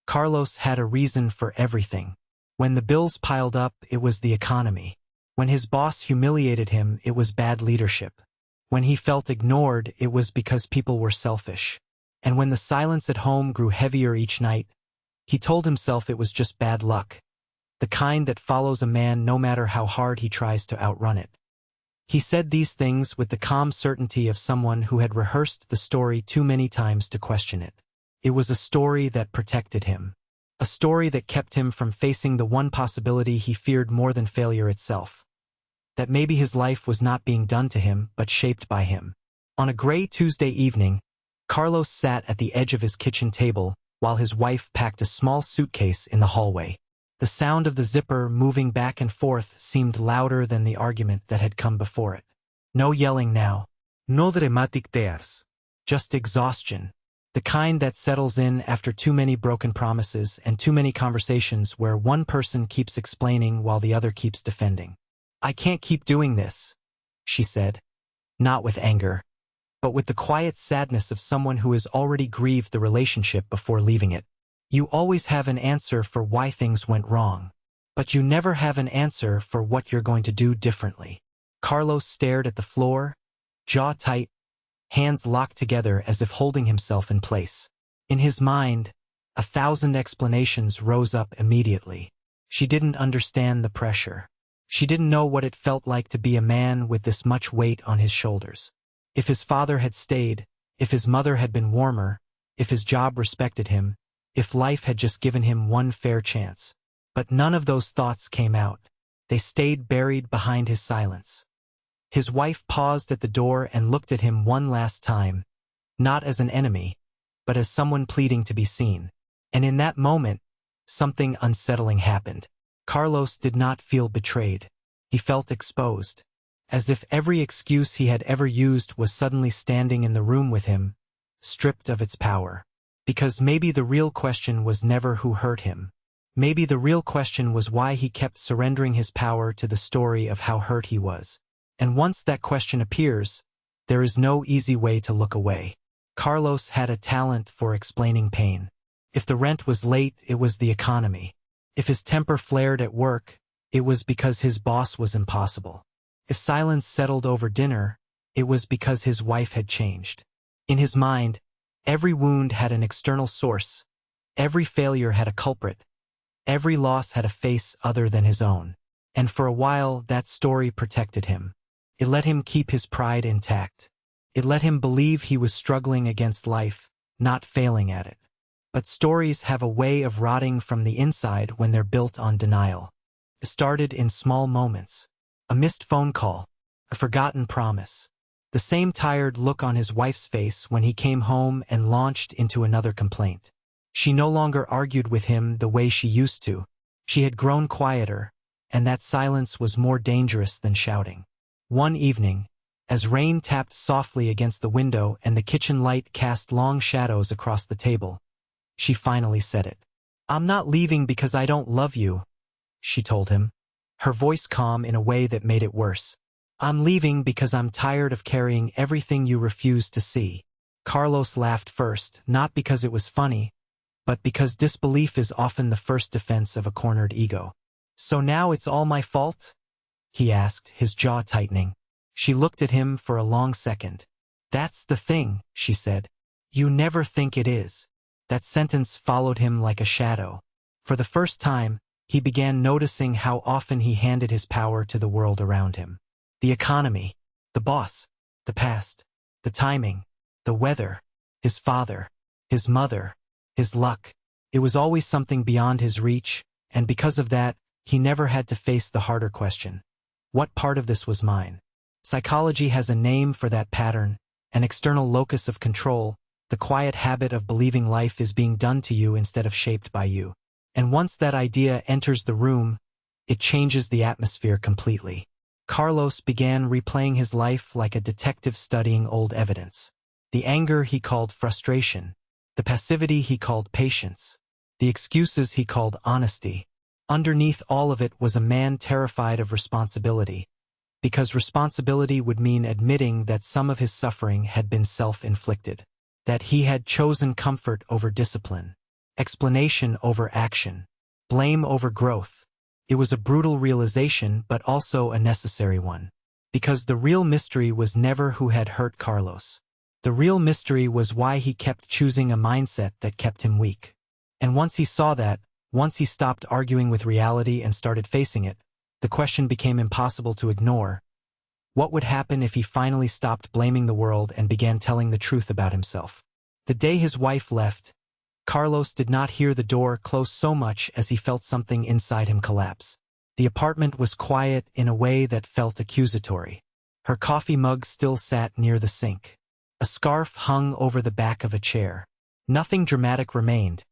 Carlos had a reason for everything. When the bills piled up, it was the economy. When his boss humiliated him, it was bad leadership. When he felt ignored, it was because people were selfish. And when the silence at home grew heavier each night, he told himself it was just bad luck, the kind that follows a man no matter how hard he tries to outrun it. He said these things with the calm certainty of someone who had rehearsed the story too many times to question it. It was a story that protected him. A story that kept him from facing the one possibility he feared more than failure itself. That maybe his life was not being done to him, but shaped by him. On a gray Tuesday evening, Carlos sat at the edge of his kitchen table while his wife packed a small suitcase in the hallway. The sound of the zipper moving back and forth seemed louder than the argument that had come before it. No yelling now. No dramatic tears. Just exhaustion. The kind that settles in after too many broken promises and too many conversations where one person keeps explaining while the other keeps defending. "I can't keep doing this," she said. Not with anger, but with the quiet sadness of someone who has already grieved the relationship before leaving it. You always have an answer for why things went wrong, but you never have an answer for what you're going to do differently. Carlos stared at the floor, jaw tight, hands locked together as if holding himself in place. In his mind, 1,000 explanations rose up immediately. She didn't understand the pressure. She didn't know what it felt like to be a man with this much weight on his shoulders. If his father had stayed, if his mother had been warmer, if his job respected him, if life had just given him one fair chance. But none of those thoughts came out. They stayed buried behind his silence. His wife paused at the door and looked at him one last time, not as an enemy, but as someone pleading to be seen. And in that moment, something unsettling happened. Carlos did not feel betrayed. He felt exposed, as if every excuse he had ever used was suddenly standing in the room with him, stripped of its power. Because maybe the real question was never who hurt him. Maybe the real question was why he kept surrendering his power to the story of how hurt he was. And once that question appears, there is no easy way to look away. Carlos had a talent for explaining pain. If the rent was late, it was the economy. If his temper flared at work, it was because his boss was impossible. If silence settled over dinner, it was because his wife had changed. In his mind, every wound had an external source. Every failure had a culprit. Every loss had a face other than his own. And for a while, that story protected him. It let him keep his pride intact. It let him believe he was struggling against life, not failing at it. But stories have a way of rotting from the inside when they're built on denial. It started in small moments. A missed phone call, a forgotten promise, the same tired look on his wife's face when he came home and launched into another complaint. She no longer argued with him the way she used to. She had grown quieter, and that silence was more dangerous than shouting. One evening, as rain tapped softly against the window and the kitchen light cast long shadows across the table, she finally said it. "I'm not leaving because I don't love you," she told him, her voice calm in a way that made it worse. "I'm leaving because I'm tired of carrying everything you refuse to see." Carlos laughed first, not because it was funny, but because disbelief is often the first defense of a cornered ego. "So now it's all my fault?" he asked, his jaw tightening. She looked at him for a long second. "That's the thing," she said. "You never think it is." That sentence followed him like a shadow. For the first time, he began noticing how often he handed his power to the world around him. The economy, the boss, the past, the timing, the weather, his father, his mother, his luck. It was always something beyond his reach, and because of that, he never had to face the harder question. What part of this was mine? Psychology has a name for that pattern, an external locus of control, the quiet habit of believing life is being done to you instead of shaped by you. And once that idea enters the room, it changes the atmosphere completely. Carlos began replaying his life like a detective studying old evidence. The anger he called frustration, the passivity he called patience, the excuses he called honesty. Underneath all of it was a man terrified of responsibility, because responsibility would mean admitting that some of his suffering had been self-inflicted, that he had chosen comfort over discipline, explanation over action, blame over growth. It was a brutal realization but also a necessary one. Because the real mystery was never who had hurt Carlos. The real mystery was why he kept choosing a mindset that kept him weak. And once he saw that, once he stopped arguing with reality and started facing it, the question became impossible to ignore. What would happen if he finally stopped blaming the world and began telling the truth about himself? The day his wife left, Carlos did not hear the door close so much as he felt something inside him collapse. The apartment was quiet in a way that felt accusatory. Her coffee mug still sat near the sink. A scarf hung over the back of a chair. Nothing dramatic remained.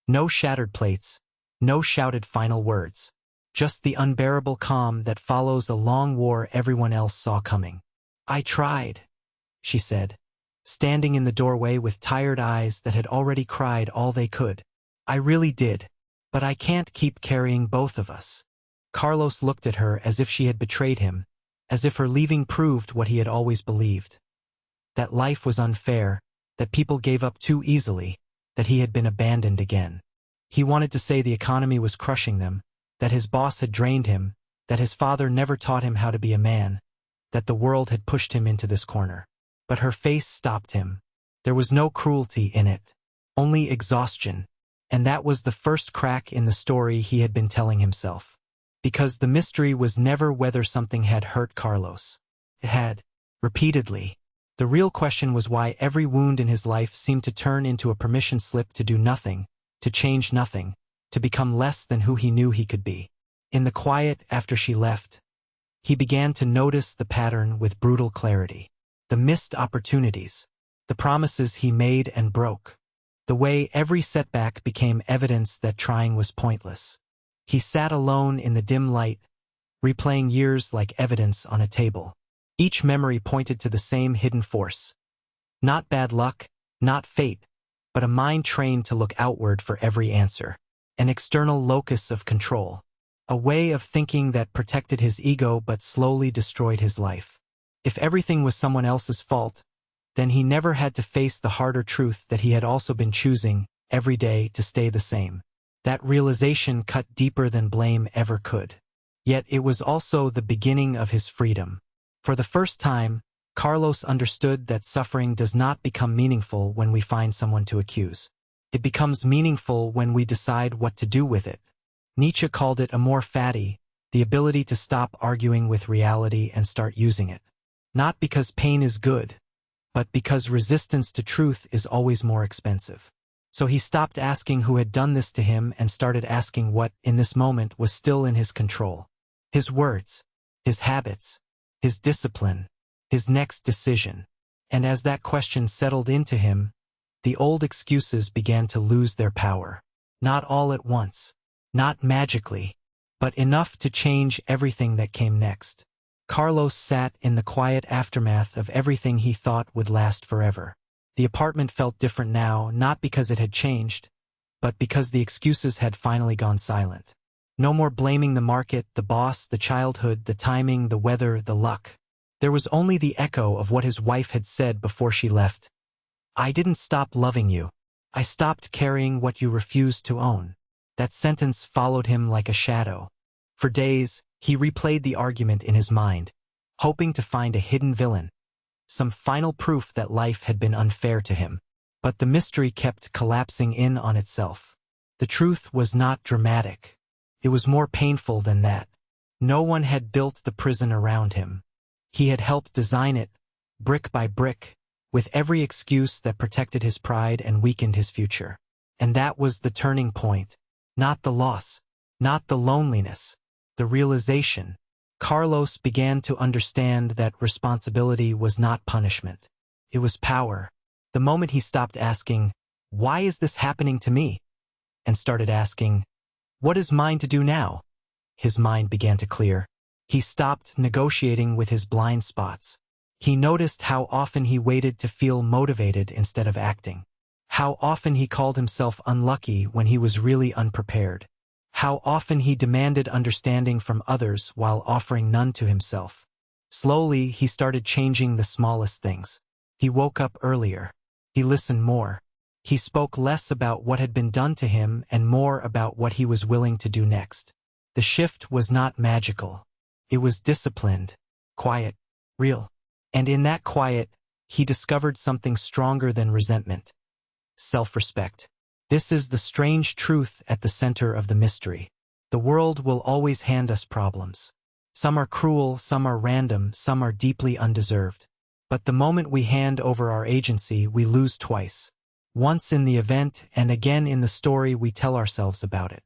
No shattered plates. No shouted final words. Just the unbearable calm that follows a long war everyone else saw coming. "I tried," she said, standing in the doorway with tired eyes that had already cried all they could. "I really did. But I can't keep carrying both of us." Carlos looked at her as if she had betrayed him, as if her leaving proved what he had always believed. That life was unfair, that people gave up too easily, that he had been abandoned again. He wanted to say the economy was crushing them, that his boss had drained him, that his father never taught him how to be a man, that the world had pushed him into this corner. But her face stopped him. There was no cruelty in it, only exhaustion, and that was the first crack in the story he had been telling himself. Because the mystery was never whether something had hurt Carlos. It had, repeatedly. The real question was why every wound in his life seemed to turn into a permission slip to do nothing, to change nothing, to become less than who he knew he could be. In the quiet after she left, he began to notice the pattern with brutal clarity. The missed opportunities, the promises he made and broke, the way every setback became evidence that trying was pointless. He sat alone in the dim light, replaying years like evidence on a table. Each memory pointed to the same hidden force. Not bad luck, not fate, but a mind trained to look outward for every answer. An external locus of control. A way of thinking that protected his ego but slowly destroyed his life. If everything was someone else's fault, then he never had to face the harder truth that he had also been choosing, every day, to stay the same. That realization cut deeper than blame ever could. Yet it was also the beginning of his freedom. For the first time, Carlos understood that suffering does not become meaningful when we find someone to accuse. It becomes meaningful when we decide what to do with it. Nietzsche called it amor fati, the ability to stop arguing with reality and start using it. Not because pain is good, but because resistance to truth is always more expensive. So he stopped asking who had done this to him and started asking what, in this moment, was still in his control. His words, his habits, his discipline, his next decision. And as that question settled into him, the old excuses began to lose their power. Not all at once, not magically, but enough to change everything that came next. Carlos sat in the quiet aftermath of everything he thought would last forever. The apartment felt different now, not because it had changed, but because the excuses had finally gone silent. No more blaming the market, the boss, the childhood, the timing, the weather, the luck. There was only the echo of what his wife had said before she left. "I didn't stop loving you. I stopped carrying what you refused to own." That sentence followed him like a shadow. For days, he replayed the argument in his mind, hoping to find a hidden villain, some final proof that life had been unfair to him. But the mystery kept collapsing in on itself. The truth was not dramatic. It was more painful than that. No one had built the prison around him. He had helped design it, brick by brick, with every excuse that protected his pride and weakened his future. And that was the turning point. Not the loss, not the loneliness, the realization. Carlos began to understand that responsibility was not punishment. It was power. The moment he stopped asking, "Why is this happening to me?" and started asking, "What is mine to do now?" his mind began to clear. He stopped negotiating with his blind spots. He noticed how often he waited to feel motivated instead of acting. How often he called himself unlucky when he was really unprepared. How often he demanded understanding from others while offering none to himself. Slowly, he started changing the smallest things. He woke up earlier. He listened more. He spoke less about what had been done to him and more about what he was willing to do next. The shift was not magical. It was disciplined, quiet, real. And in that quiet, he discovered something stronger than resentment: self-respect. This is the strange truth at the center of the mystery. The world will always hand us problems. Some are cruel, some are random, some are deeply undeserved. But the moment we hand over our agency, we lose twice. Once in the event and again in the story we tell ourselves about it.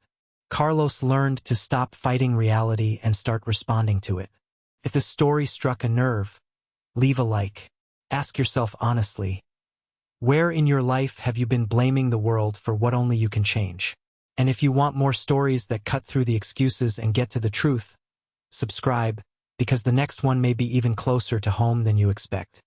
Carlos learned to stop fighting reality and start responding to it. If the story struck a nerve, leave a like. Ask yourself honestly, where in your life have you been blaming the world for what only you can change? And if you want more stories that cut through the excuses and get to the truth, subscribe, because the next one may be even closer to home than you expect.